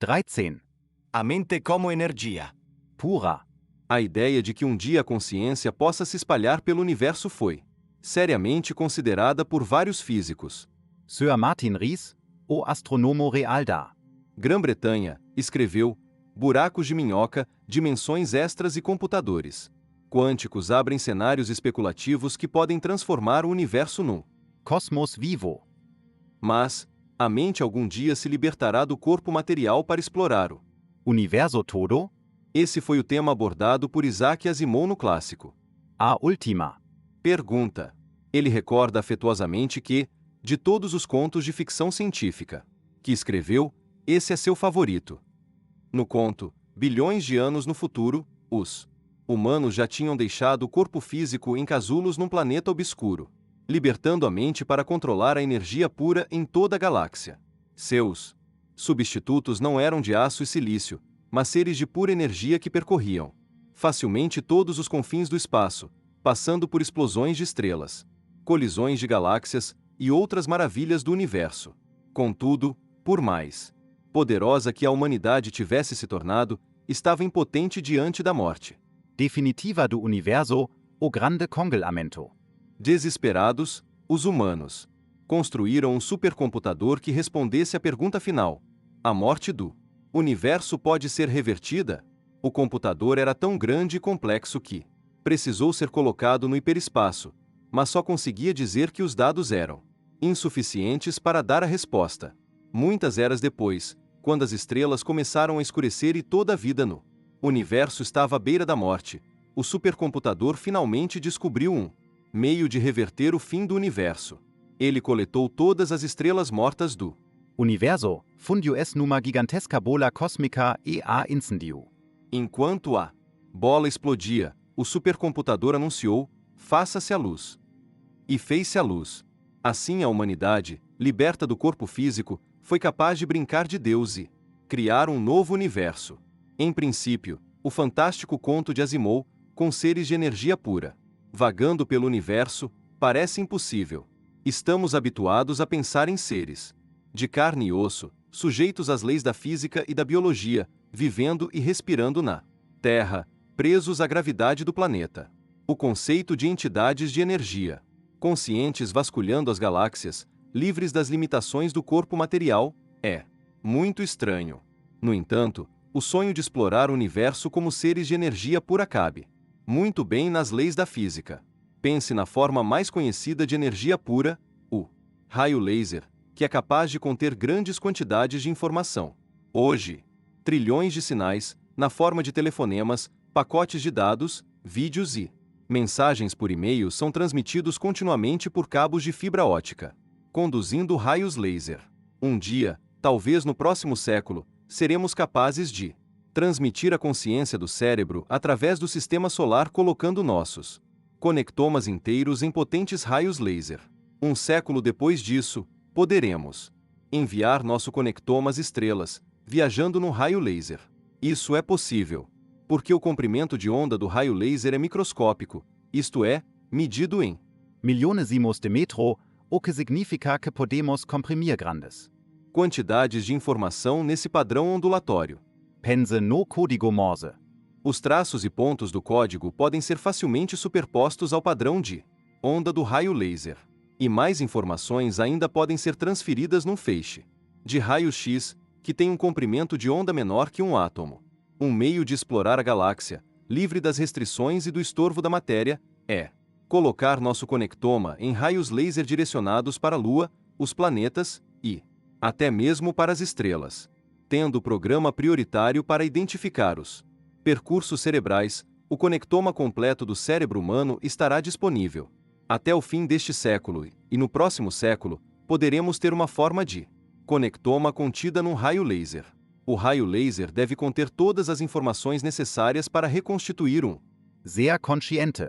13. A mente como energia. Pura. A ideia de que um dia a consciência possa se espalhar pelo universo foi seriamente considerada por vários físicos. Sir Martin Rees, o astronomo real da Grã-Bretanha, escreveu Buracos de minhoca, dimensões extras e computadores quânticos abrem cenários especulativos que podem transformar o universo num Cosmos Vivo. Mas, a mente algum dia se libertará do corpo material para explorar o Universo todo. Esse foi o tema abordado por Isaac Asimov no clássico A Ultima. Pergunta. Ele recorda afetuosamente que, de todos os contos de ficção científica que escreveu, esse é seu favorito. No conto, bilhões de anos no futuro, os humanos já tinham deixado o corpo físico em casulos num planeta obscuro, libertando a mente para controlar a energia pura em toda a galáxia. Seus substitutos não eram de aço e silício, mas seres de pura energia que percorriam facilmente todos os confins do espaço, passando por explosões de estrelas, colisões de galáxias e outras maravilhas do universo. Contudo, por mais poderosa que a humanidade tivesse se tornado, estava impotente diante da morte Definitiva do Universo, o grande congelamento. Desesperados, os humanos construíram um supercomputador que respondesse à pergunta final: a morte do universo pode ser revertida? O computador era tão grande e complexo que precisou ser colocado no hiperespaço, mas só conseguia dizer que os dados eram insuficientes para dar a resposta. Muitas eras depois, quando as estrelas começaram a escurecer e toda a vida no universo estava à beira da morte, o supercomputador finalmente descobriu um meio de reverter o fim do universo. Ele coletou todas as estrelas mortas do Universo, fundiu-es numa gigantesca bola cósmica e a incendiu. Enquanto a bola explodia, o supercomputador anunciou: faça-se a luz. E fez-se a luz. Assim a humanidade, liberta do corpo físico, foi capaz de brincar de Deus e criar um novo universo. Em princípio, o fantástico conto de Asimov, com seres de energia pura, vagando pelo universo, parece impossível. Estamos habituados a pensar em seres de carne e osso, sujeitos às leis da física e da biologia, vivendo e respirando na Terra, presos à gravidade do planeta. O conceito de entidades de energia, conscientes vasculhando as galáxias, livres das limitações do corpo material, é muito estranho. No entanto, o sonho de explorar o universo como seres de energia pura cabe muito bem nas leis da física. Pense na forma mais conhecida de energia pura, o raio laser, que é capaz de conter grandes quantidades de informação. Hoje, trilhões de sinais, na forma de telefonemas, pacotes de dados, vídeos e mensagens por e-mail são transmitidos continuamente por cabos de fibra ótica, conduzindo raios laser. Um dia, talvez no próximo século, seremos capazes de transmitir a consciência do cérebro através do sistema solar colocando nossos conectomas inteiros em potentes raios laser. Um século depois disso, poderemos enviar nosso conectoma às estrelas, viajando no raio laser. Isso é possível porque o comprimento de onda do raio laser é microscópico, isto é, medido em milionesimos de metro, o que significa que podemos comprimir grandes quantidades de informação nesse padrão ondulatório. Pense no código Morse. Os traços e pontos do código podem ser facilmente superpostos ao padrão de onda do raio laser. E mais informações ainda podem ser transferidas num feixe de raio-x, que tem um comprimento de onda menor que um átomo. Um meio de explorar a galáxia, livre das restrições e do estorvo da matéria, é colocar nosso conectoma em raios laser direcionados para a Lua, os planetas e até mesmo para as estrelas, tendo o programa prioritário para identificar os percursos cerebrais. O conectoma completo do cérebro humano estará disponível até o fim deste século e no próximo século, poderemos ter uma forma de conectoma contida num raio laser. O raio laser deve conter todas as informações necessárias para reconstituir um Sehr consciente.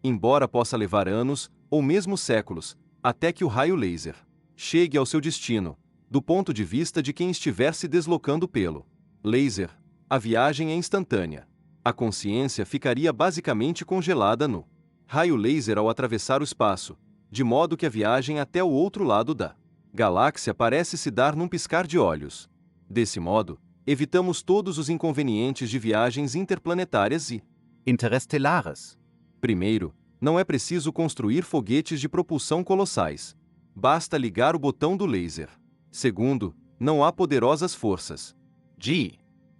Embora possa levar anos, ou mesmo séculos, até que o raio laser chegue ao seu destino, do ponto de vista de quem estiver se deslocando pelo laser, a viagem é instantânea. A consciência ficaria basicamente congelada no raio laser ao atravessar o espaço, de modo que a viagem até o outro lado da galáxia parece se dar num piscar de olhos. Desse modo, Evitamos todos os inconvenientes de viagens interplanetárias e, Interestellares. primeiro, não é preciso construir foguetes de propulsão colossais. Basta ligar o botão do laser. Segundo, não há poderosas forças G.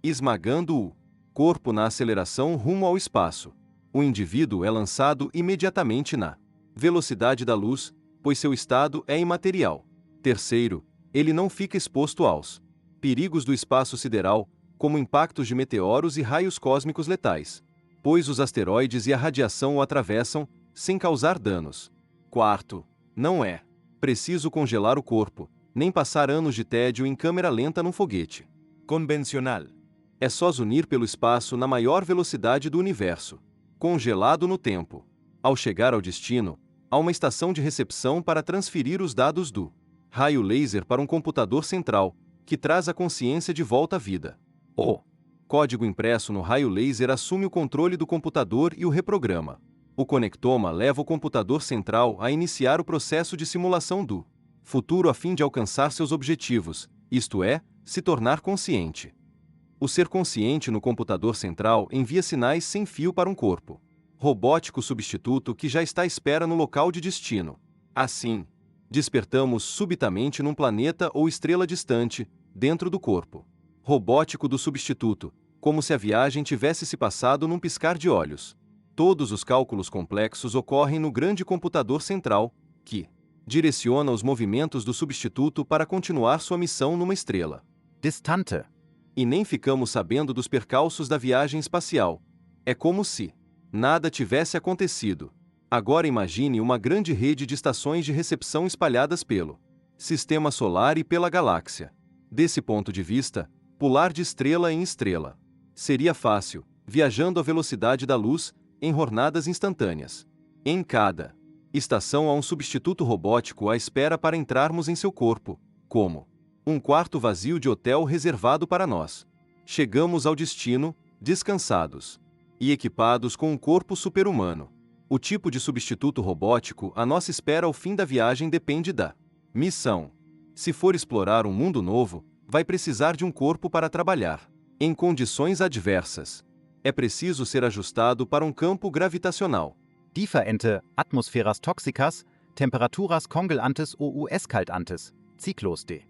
esmagando o corpo na aceleração rumo ao espaço. O indivíduo é lançado imediatamente na velocidade da luz, pois seu estado é imaterial. Terceiro, ele não fica exposto aos perigos do espaço sideral, como impactos de meteoros e raios cósmicos letais, pois os asteroides e a radiação o atravessam, sem causar danos. Quarto, não é preciso congelar o corpo, nem passar anos de tédio em câmera lenta num foguete Convencional. é só zunir pelo espaço na maior velocidade do universo, congelado no tempo. Ao chegar ao destino, há uma estação de recepção para transferir os dados do raio laser para um computador central, que traz a consciência de volta à vida. O código impresso no raio laser assume o controle do computador e o reprograma. O conectoma leva o computador central a iniciar o processo de simulação do futuro a fim de alcançar seus objetivos, isto é, se tornar consciente. O ser consciente no computador central envia sinais sem fio para um corpo robótico substituto que já está à espera no local de destino. Assim, despertamos subitamente num planeta ou estrela distante, dentro do corpo robótico do substituto, como se a viagem tivesse se passado num piscar de olhos. Todos os cálculos complexos ocorrem no grande computador central, que direciona os movimentos do substituto para continuar sua missão numa estrela Distante. e nem ficamos sabendo dos percalços da viagem espacial. É como se nada tivesse acontecido. Agora imagine uma grande rede de estações de recepção espalhadas pelo sistema solar e pela galáxia. Desse ponto de vista, pular de estrela em estrela seria fácil, viajando à velocidade da luz, em jornadas instantâneas. Em cada estação há um substituto robótico à espera para entrarmos em seu corpo, como um quarto vazio de hotel reservado para nós. Chegamos ao destino, descansados e equipados com um corpo super-humano. O tipo de substituto robótico à nossa espera ao fim da viagem depende da missão. Se for explorar um mundo novo, vai precisar de um corpo para trabalhar em condições adversas. É preciso ser ajustado para um campo gravitacional. Differente atmosferas toxicas, temperaturas congelantes ou escaldantes. Ciclos de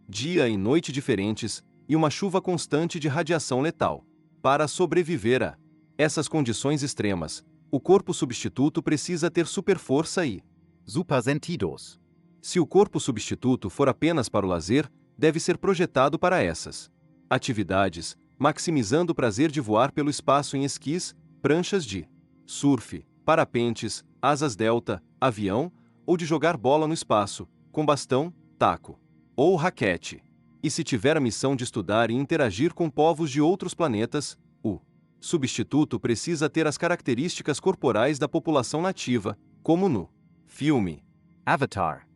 Dia e noite diferentes e uma chuva constante de radiação letal. Para sobreviver a essas condições extremas, o corpo substituto precisa ter superforça e supersentidos. se o corpo substituto for apenas para o lazer, deve ser projetado para essas atividades, maximizando o prazer de voar pelo espaço em esquis, pranchas de surf, parapentes, asas delta, avião, ou de jogar bola no espaço, com bastão, taco ou raquete. E se tiver a missão de estudar e interagir com povos de outros planetas, o substituto precisa ter as características corporais da população nativa, como no filme Avatar.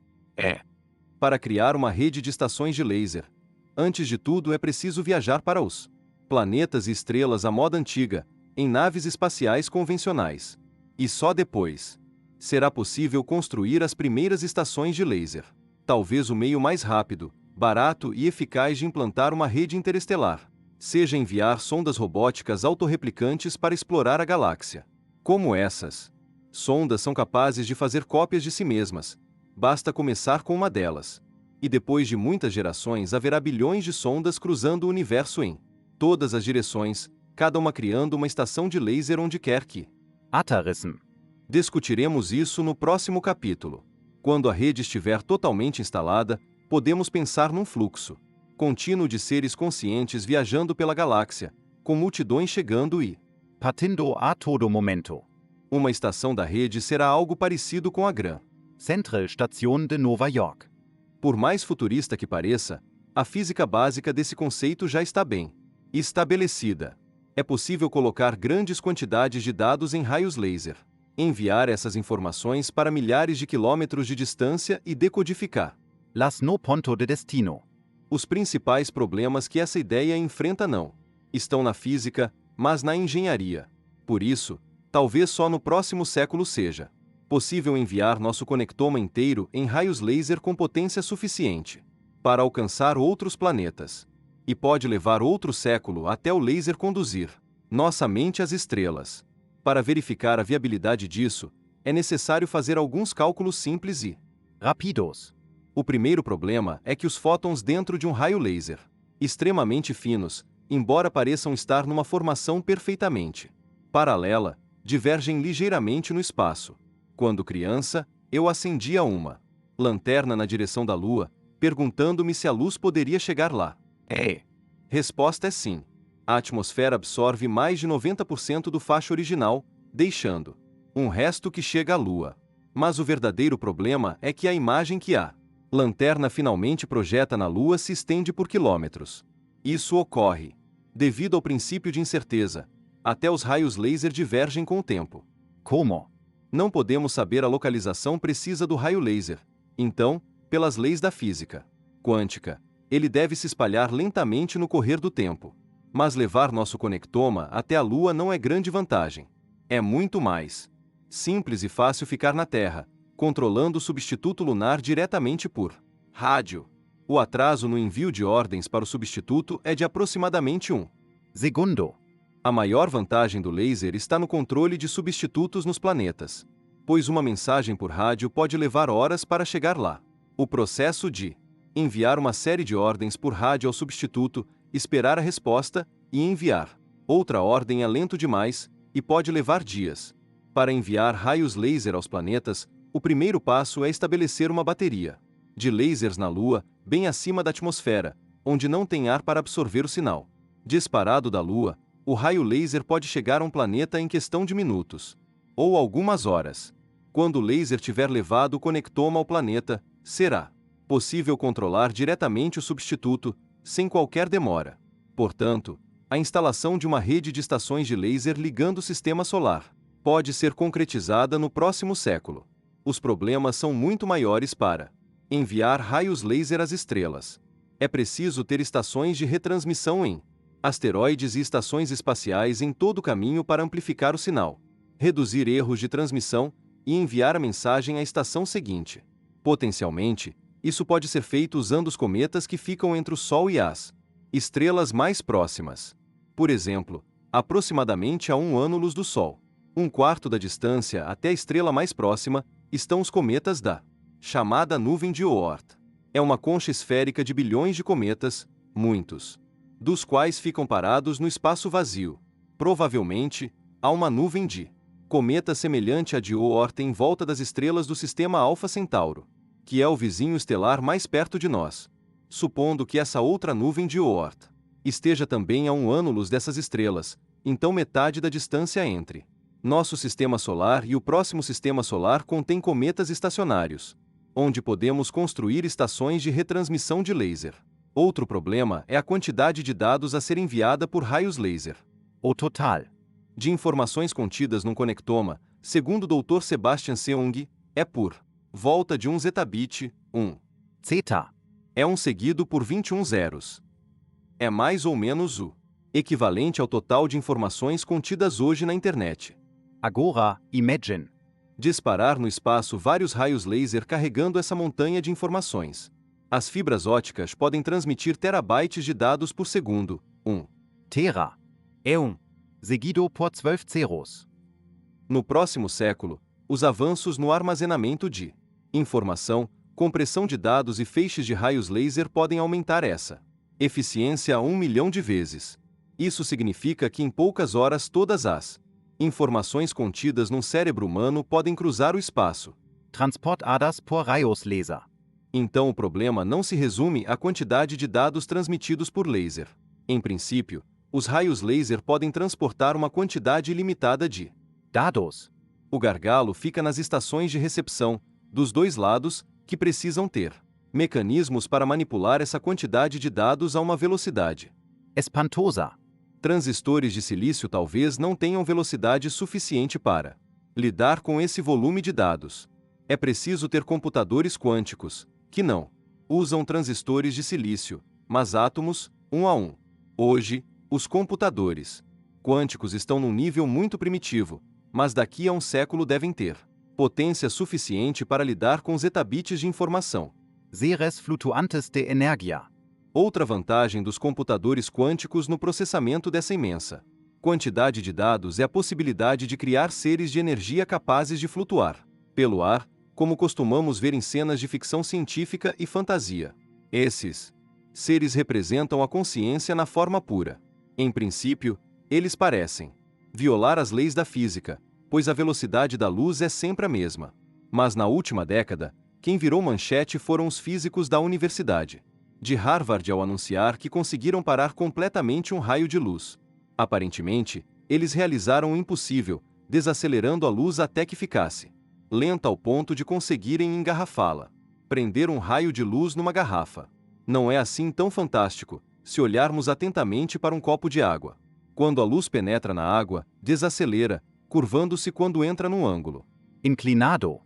para criar uma rede de estações de laser. Antes de tudo é preciso viajar para os planetas e estrelas à moda antiga, em naves espaciais convencionais. E só depois será possível construir as primeiras estações de laser. Talvez o meio mais rápido, barato e eficaz de implantar uma rede interestelar seja enviar sondas robóticas autorreplicantes para explorar a galáxia. Como essas sondas são capazes de fazer cópias de si mesmas, basta começar com uma delas. E depois de muitas gerações haverá bilhões de sondas cruzando o universo em todas as direções, cada uma criando uma estação de laser onde quer que. Atarissen. Discutiremos isso no próximo capítulo. Quando a rede estiver totalmente instalada, podemos pensar num fluxo contínuo de seres conscientes viajando pela galáxia, com multidões chegando e Partindo a todo momento. uma estação da rede será algo parecido com a Gran Central Station de Nova York. Por mais futurista que pareça, a física básica desse conceito já está bem estabelecida. É possível colocar grandes quantidades de dados em raios laser, enviar essas informações para milhares de quilômetros de distância e decodificar Las no ponto de destino. os principais problemas que essa ideia enfrenta não estão na física, mas na engenharia. Por isso, talvez só no próximo século seja possível enviar nosso conectoma inteiro em raios laser com potência suficiente para alcançar outros planetas. E pode levar outro século até o laser conduzir nossa mente às estrelas. Para verificar a viabilidade disso, é necessário fazer alguns cálculos simples e Rapidos. o primeiro problema é que os fótons dentro de um raio laser, extremamente finos, embora pareçam estar numa formação perfeitamente paralela, divergem ligeiramente no espaço. Quando criança, eu acendia uma lanterna na direção da Lua, perguntando-me se a luz poderia chegar lá. Resposta é sim. A atmosfera absorve mais de 90% do facho original, deixando um resto que chega à Lua. Mas o verdadeiro problema é que a imagem que a lanterna finalmente projeta na Lua se estende por quilômetros. Isso ocorre devido ao princípio de incerteza. Até os raios laser divergem com o tempo. Como? Não podemos saber a localização precisa do raio laser. Então, pelas leis da física quântica, ele deve se espalhar lentamente no correr do tempo. Mas levar nosso conectoma até a Lua não é grande vantagem. É muito mais simples e fácil ficar na Terra, controlando o substituto lunar diretamente por rádio. O atraso no envio de ordens para o substituto é de aproximadamente 1 segundo. A maior vantagem do laser está no controle de substitutos nos planetas, pois uma mensagem por rádio pode levar horas para chegar lá. O processo de enviar uma série de ordens por rádio ao substituto, esperar a resposta e enviar outra ordem é lento demais e pode levar dias. Para enviar raios laser aos planetas, o primeiro passo é estabelecer uma bateria de lasers na Lua, bem acima da atmosfera, onde não tem ar para absorver o sinal. Disparado da Lua, o raio laser pode chegar a um planeta em questão de minutos ou algumas horas. Quando o laser tiver levado o conectoma ao planeta, será possível controlar diretamente o substituto, sem qualquer demora. Portanto, a instalação de uma rede de estações de laser ligando o sistema solar pode ser concretizada no próximo século. Os problemas são muito maiores para enviar raios laser às estrelas. É preciso ter estações de retransmissão em asteroides e estações espaciais em todo o caminho para amplificar o sinal, reduzir erros de transmissão e enviar a mensagem à estação seguinte. Potencialmente, isso pode ser feito usando os cometas que ficam entre o Sol e as estrelas mais próximas. Por exemplo, aproximadamente a 1 ânulus do Sol, 1/4 da distância até a estrela mais próxima, estão os cometas da chamada nuvem de Oort. É uma concha esférica de bilhões de cometas, muitos dos quais ficam parados no espaço vazio. Provavelmente, há uma nuvem de cometa semelhante à de Oort em volta das estrelas do sistema Alfa Centauro, que é o vizinho estelar mais perto de nós. Supondo que essa outra nuvem de Oort esteja também a 1 ânulus dessas estrelas, então metade da distância entre nosso sistema solar e o próximo sistema solar contém cometas estacionários, onde podemos construir estações de retransmissão de laser. Outro problema é a quantidade de dados a ser enviada por raios laser. O total de informações contidas num conectoma, segundo o Dr. Sebastian Seung, é por volta de 1 zetabit, 1 zeta. é 1 seguido por 21 zeros. É mais ou menos o equivalente ao total de informações contidas hoje na internet. Agora, imagine. Disparar no espaço vários raios laser carregando essa montanha de informações. As fibras óticas podem transmitir terabytes de dados por segundo, 1 Tera. Seguido por 12 zeros. No próximo século, os avanços no armazenamento de informação, compressão de dados e feixes de raios laser podem aumentar essa eficiência a 1 milhão de vezes. Isso significa que em poucas horas todas as informações contidas num cérebro humano podem cruzar o espaço. Transportadas por raios laser. Então o problema não se resume à quantidade de dados transmitidos por laser. Em princípio, os raios laser podem transportar uma quantidade ilimitada de Dados. O gargalo fica nas estações de recepção, dos dois lados, que precisam ter mecanismos para manipular essa quantidade de dados a uma velocidade Espantosa. Transistores de silício talvez não tenham velocidade suficiente para lidar com esse volume de dados. É preciso ter computadores quânticos, que não usam transistores de silício, mas átomos, 1 a 1. Hoje, os computadores quânticos estão num nível muito primitivo, mas daqui a um século devem ter potência suficiente para lidar com zetabits de informação. Seres flutuantes de energia. Outra vantagem dos computadores quânticos no processamento dessa imensa quantidade de dados é a possibilidade de criar seres de energia capazes de flutuar pelo ar, como costumamos ver em cenas de ficção científica e fantasia. Esses seres representam a consciência na forma pura. Em princípio, eles parecem violar as leis da física, pois a velocidade da luz é sempre a mesma. Mas na última década, quem virou manchete foram os físicos da Universidade de Harvard ao anunciar que conseguiram parar completamente um raio de luz. Aparentemente, eles realizaram o impossível, desacelerando a luz até que ficasse lenta ao ponto de conseguirem engarrafá-la. Prender um raio de luz numa garrafa. Não é assim tão fantástico, se olharmos atentamente para um copo de água. Quando a luz penetra na água, desacelera, curvando-se quando entra num ângulo inclinado.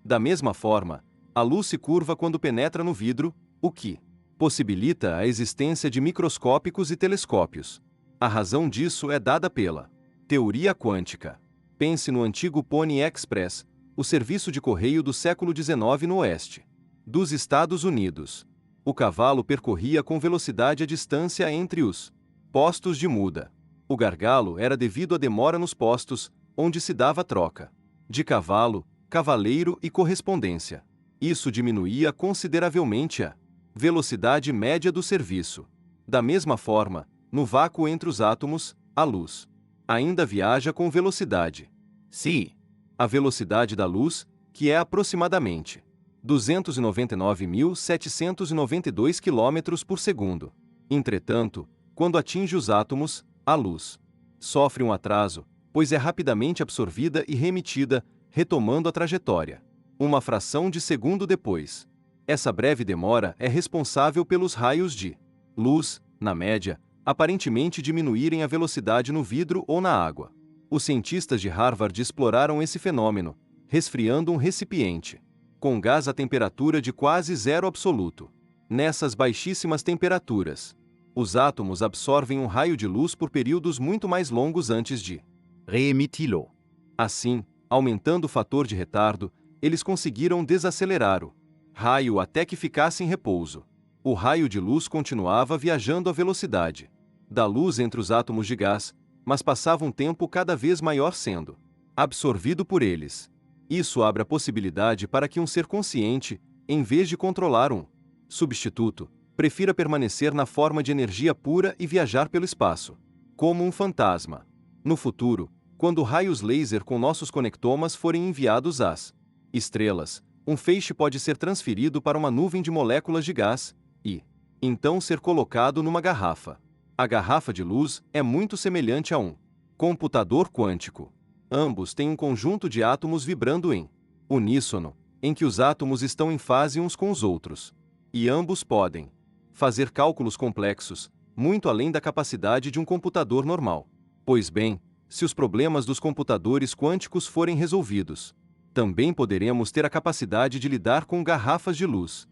Da mesma forma, a luz se curva quando penetra no vidro, o que possibilita a existência de microscópicos e telescópios. A razão disso é dada pela teoria quântica. Pense no antigo Pony Express, o serviço de correio do século XIX no oeste dos Estados Unidos. O cavalo percorria com velocidade a distância entre os postos de muda. O gargalo era devido à demora nos postos, onde se dava troca de cavalo, cavaleiro e correspondência. Isso diminuía consideravelmente a velocidade média do serviço. Da mesma forma, no vácuo entre os átomos, a luz ainda viaja com velocidade C. A velocidade da luz, que é aproximadamente 299.792 km por segundo. Entretanto, quando atinge os átomos, a luz sofre um atraso, pois é rapidamente absorvida e remitida, retomando a trajetória uma fração de segundo depois. Essa breve demora é responsável pelos raios de luz, na média, aparentemente diminuírem a velocidade no vidro ou na água. Os cientistas de Harvard exploraram esse fenômeno, resfriando um recipiente com gás a temperatura de quase zero absoluto. Nessas baixíssimas temperaturas, os átomos absorvem um raio de luz por períodos muito mais longos antes de reemiti-lo. Assim, aumentando o fator de retardo, eles conseguiram desacelerar o raio até que ficasse em repouso. O raio de luz continuava viajando à velocidade da luz entre os átomos de gás, mas passava um tempo cada vez maior sendo absorvido por eles. Isso abre a possibilidade para que um ser consciente, em vez de controlar um substituto, prefira permanecer na forma de energia pura e viajar pelo espaço, como um fantasma. No futuro, quando raios laser com nossos conectomas forem enviados às estrelas, um feixe pode ser transferido para uma nuvem de moléculas de gás e, então, ser colocado numa garrafa. A garrafa de luz é muito semelhante a um computador quântico. Ambos têm um conjunto de átomos vibrando em uníssono, em que os átomos estão em fase uns com os outros. E ambos podem fazer cálculos complexos, muito além da capacidade de um computador normal. Pois bem, se os problemas dos computadores quânticos forem resolvidos, também poderemos ter a capacidade de lidar com garrafas de luz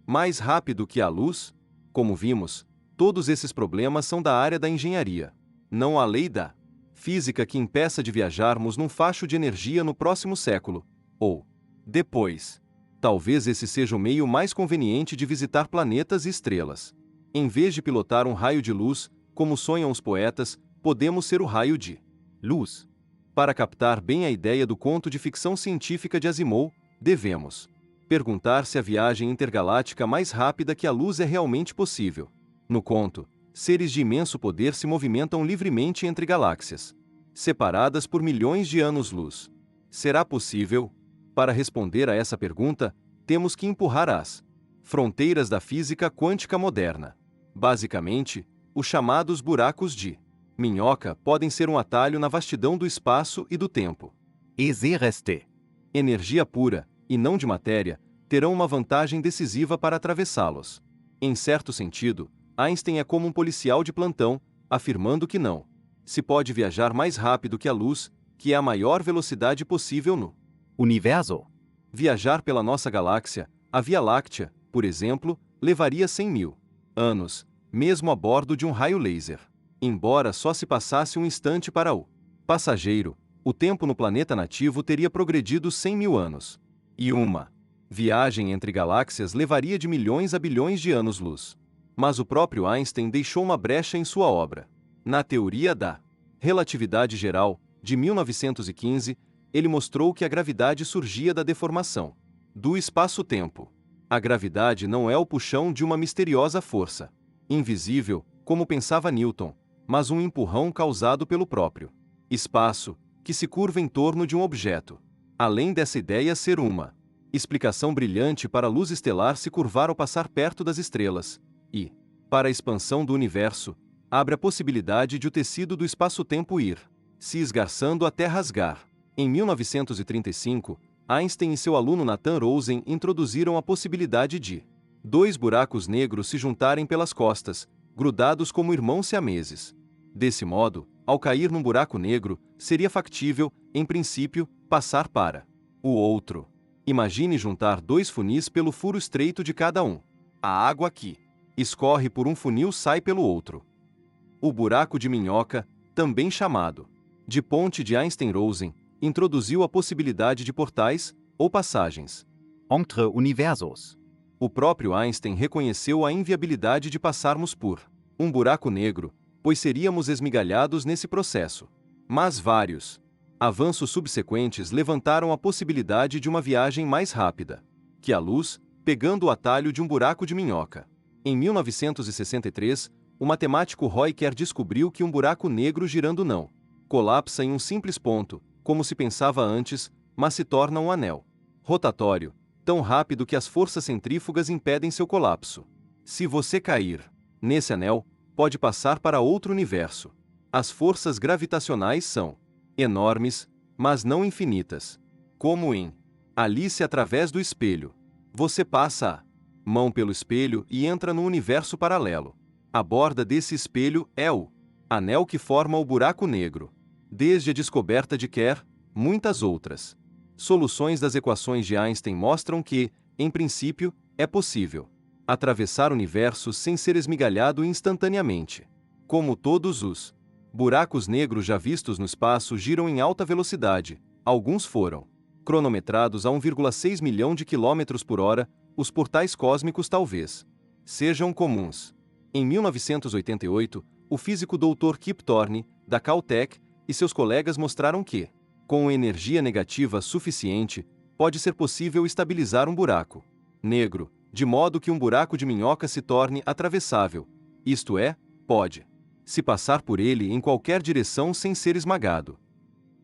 mais rápido que a luz. Como vimos, todos esses problemas são da área da engenharia. Não há lei da física que impeça de viajarmos num facho de energia no próximo século, ou depois. Talvez esse seja o meio mais conveniente de visitar planetas e estrelas. Em vez de pilotar um raio de luz, como sonham os poetas, podemos ser o raio de luz. Para captar bem a ideia do conto de ficção científica de Asimov, devemos perguntar se a viagem intergaláctica mais rápida que a luz é realmente possível. No conto, seres de imenso poder se movimentam livremente entre galáxias, separadas por milhões de anos-luz. Será possível? Para responder a essa pergunta, temos que empurrar as fronteiras da física quântica moderna. Basicamente, os chamados buracos de minhoca podem ser um atalho na vastidão do espaço e do tempo. Exereste. Energia pura, e não de matéria, terão uma vantagem decisiva para atravessá-los. Em certo sentido, Einstein é como um policial de plantão, afirmando que não se pode viajar mais rápido que a luz, que é a maior velocidade possível no universo. Viajar pela nossa galáxia, a Via Láctea, por exemplo, levaria 100.000 anos, mesmo a bordo de um raio laser. Embora só se passasse um instante para o passageiro, o tempo no planeta nativo teria progredido 100.000 anos. E uma viagem entre galáxias levaria de milhões a bilhões de anos-luz. Mas o próprio Einstein deixou uma brecha em sua obra. Na teoria da relatividade geral, de 1915, ele mostrou que a gravidade surgia da deformação do espaço-tempo. A gravidade não é o puxão de uma misteriosa força invisível, como pensava Newton, mas um empurrão causado pelo próprio espaço, que se curva em torno de um objeto. Além dessa ideia ser uma explicação brilhante para a luz estelar se curvar ao passar perto das estrelas, e, para a expansão do universo, abre a possibilidade de o tecido do espaço-tempo ir se esgarçando até rasgar. Em 1935, Einstein e seu aluno Nathan Rosen introduziram a possibilidade de dois buracos negros se juntarem pelas costas, grudados como irmãos siameses. Desse modo, ao cair num buraco negro, seria factível, em princípio, passar para o outro. Imagine juntar dois funis pelo furo estreito de cada um. A água que escorre por um funil sai pelo outro. O buraco de minhoca, também chamado de ponte de Einstein-Rosen, introduziu a possibilidade de portais, ou passagens, entre universos. O próprio Einstein reconheceu a inviabilidade de passarmos por um buraco negro, pois seríamos esmigalhados nesse processo. Mas vários avanços subsequentes levantaram a possibilidade de uma viagem mais rápida que a luz, pegando o atalho de um buraco de minhoca. Em 1963, o matemático Roy Kerr descobriu que um buraco negro girando não colapsa em um simples ponto, como se pensava antes, mas se torna um anel rotatório, tão rápido que as forças centrífugas impedem seu colapso. Se você cair nesse anel, pode passar para outro universo. As forças gravitacionais são enormes, mas não infinitas. Como em Alice através do espelho. Você passa a mão pelo espelho e entra no universo paralelo. A borda desse espelho é o anel que forma o buraco negro. Desde a descoberta de Kerr, muitas outras soluções das equações de Einstein mostram que, em princípio, é possível atravessar universos sem ser esmigalhado instantaneamente. Como todos os buracos negros já vistos no espaço giram em alta velocidade, alguns foram cronometrados a 1,6 milhão de quilômetros por hora, os portais cósmicos talvez sejam comuns. Em 1988, o físico Dr. Kip Thorne, da Caltech, e seus colegas mostraram que, com energia negativa suficiente, pode ser possível estabilizar um buraco negro, de modo que um buraco de minhoca se torne atravessável, isto é, pode se passar por ele em qualquer direção sem ser esmagado.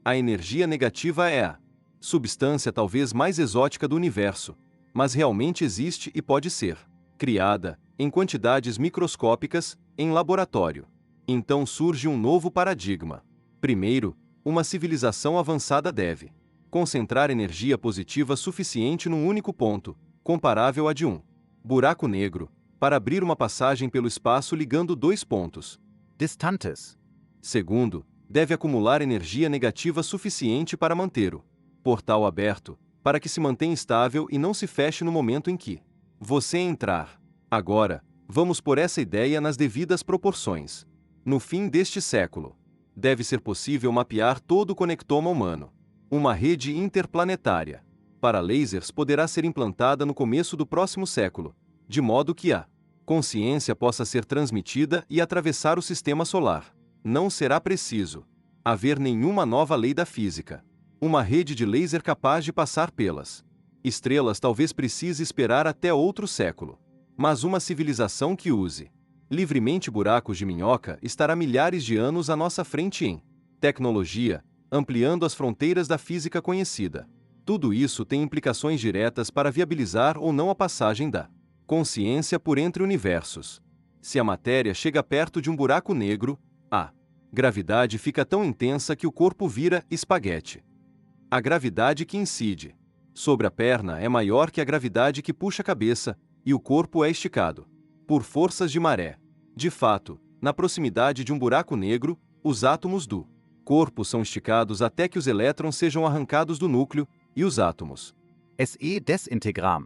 A energia negativa é a substância talvez mais exótica do universo, mas realmente existe e pode ser criada, em quantidades microscópicas, em laboratório. Então surge um novo paradigma. Primeiro, uma civilização avançada deve concentrar energia positiva suficiente num único ponto, comparável a de um buraco negro, para abrir uma passagem pelo espaço ligando dois pontos distantes. Segundo, deve acumular energia negativa suficiente para manter o portal aberto, para que se mantenha estável e não se feche no momento em que você entrar. Agora, vamos pôr essa ideia nas devidas proporções. No fim deste século, deve ser possível mapear todo o conectoma humano. Uma rede interplanetária para lasers poderá ser implantada no começo do próximo século, de modo que a consciência possa ser transmitida e atravessar o sistema solar. Não será preciso haver nenhuma nova lei da física. Uma rede de laser capaz de passar pelas estrelas talvez precise esperar até outro século. Mas uma civilização que use livremente buracos de minhoca estará milhares de anos à nossa frente em tecnologia, ampliando as fronteiras da física conhecida. Tudo isso tem implicações diretas para viabilizar ou não a passagem da consciência por entre universos. Se a matéria chega perto de um buraco negro, a gravidade fica tão intensa que o corpo vira espaguete. A gravidade que incide sobre a perna é maior que a gravidade que puxa a cabeça, e o corpo é esticado por forças de maré. De fato, na proximidade de um buraco negro, os átomos do corpo são esticados até que os elétrons sejam arrancados do núcleo, e os átomos Se desintegram.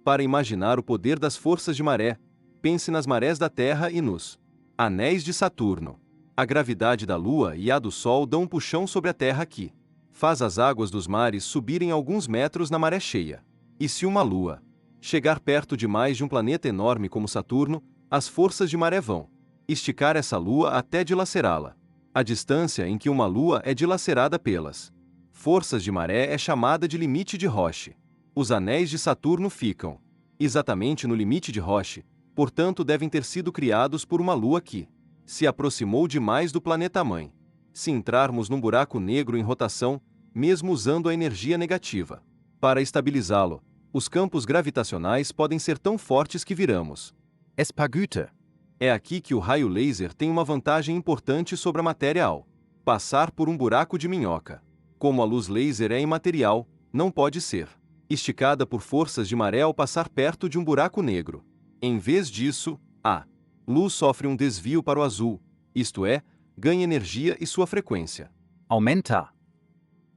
Para imaginar o poder das forças de maré, pense nas marés da Terra e nos anéis de Saturno. A gravidade da Lua e a do Sol dão um puxão sobre a Terra que faz as águas dos mares subirem alguns metros na maré cheia. E se uma Lua chegar perto demais de um planeta enorme como Saturno, As forças de maré vão esticar essa lua até dilacerá-la. A distância em que uma lua é dilacerada pelas forças de maré é chamada de limite de Roche. Os anéis de Saturno ficam exatamente no limite de Roche, portanto devem ter sido criados por uma lua que se aproximou demais do planeta-mãe. Se entrarmos num buraco negro em rotação, mesmo usando a energia negativa para estabilizá-lo, os campos gravitacionais podem ser tão fortes que viramos Espagüte. É aqui que o raio laser tem uma vantagem importante sobre a matéria ao passar por um buraco de minhoca. Como a luz laser é imaterial, não pode ser esticada por forças de maré ao passar perto de um buraco negro. Em vez disso, a luz sofre um desvio para o azul, isto é, ganha energia e sua frequência Aumenta.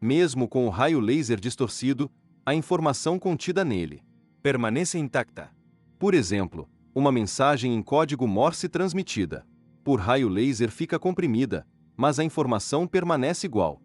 Mesmo com o raio laser distorcido, a informação contida nele permanece intacta. Por exemplo, uma mensagem em código Morse transmitida por raio laser fica comprimida, mas a informação permanece igual.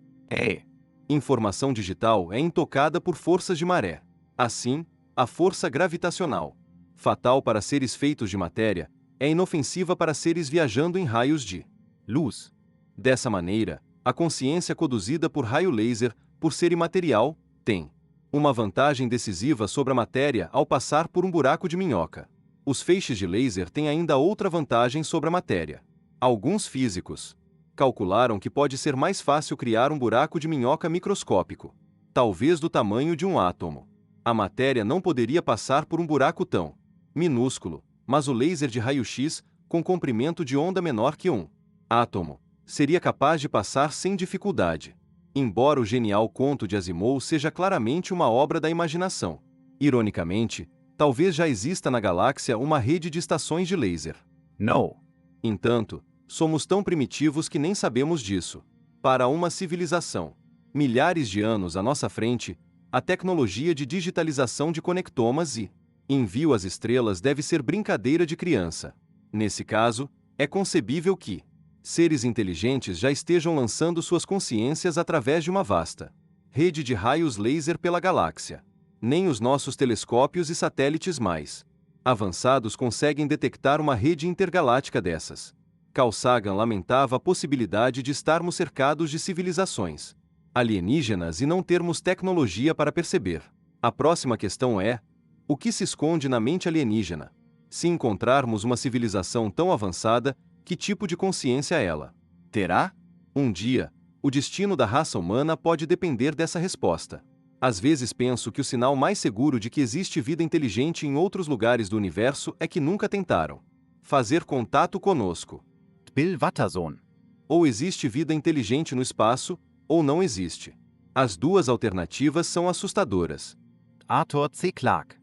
Informação digital é intocada por forças de maré. Assim, a força gravitacional, fatal para seres feitos de matéria, é inofensiva para seres viajando em raios de Luz. Dessa maneira, a consciência conduzida por raio laser, por ser imaterial, tem uma vantagem decisiva sobre a matéria ao passar por um buraco de minhoca. Os feixes de laser têm ainda outra vantagem sobre a matéria. Alguns físicos calcularam que pode ser mais fácil criar um buraco de minhoca microscópico, talvez do tamanho de um átomo. A matéria não poderia passar por um buraco tão minúsculo, mas o laser de raio-x, com comprimento de onda menor que um átomo, seria capaz de passar sem dificuldade. Embora o genial conto de Asimov seja claramente uma obra da imaginação, ironicamente, talvez já exista na galáxia uma rede de estações de laser. No. Entanto, somos tão primitivos que nem sabemos disso. Para uma civilização milhares de anos à nossa frente, a tecnologia de digitalização de conectomas e envio às estrelas deve ser brincadeira de criança. Nesse caso, é concebível que seres inteligentes já estejam lançando suas consciências através de uma vasta rede de raios laser pela galáxia. Nem os nossos telescópios e satélites mais avançados conseguem detectar uma rede intergaláctica dessas. Carl Sagan lamentava a possibilidade de estarmos cercados de civilizações alienígenas e não termos tecnologia para perceber. A próxima questão é: o que se esconde na mente alienígena? Se encontrarmos uma civilização tão avançada, que tipo de consciência ela terá? Um dia, o destino da raça humana pode depender dessa resposta. Às vezes penso que o sinal mais seguro de que existe vida inteligente em outros lugares do universo é que nunca tentaram fazer contato conosco. Bill Watterson. Ou existe vida inteligente no espaço, ou não existe. As duas alternativas são assustadoras. Arthur C. Clarke.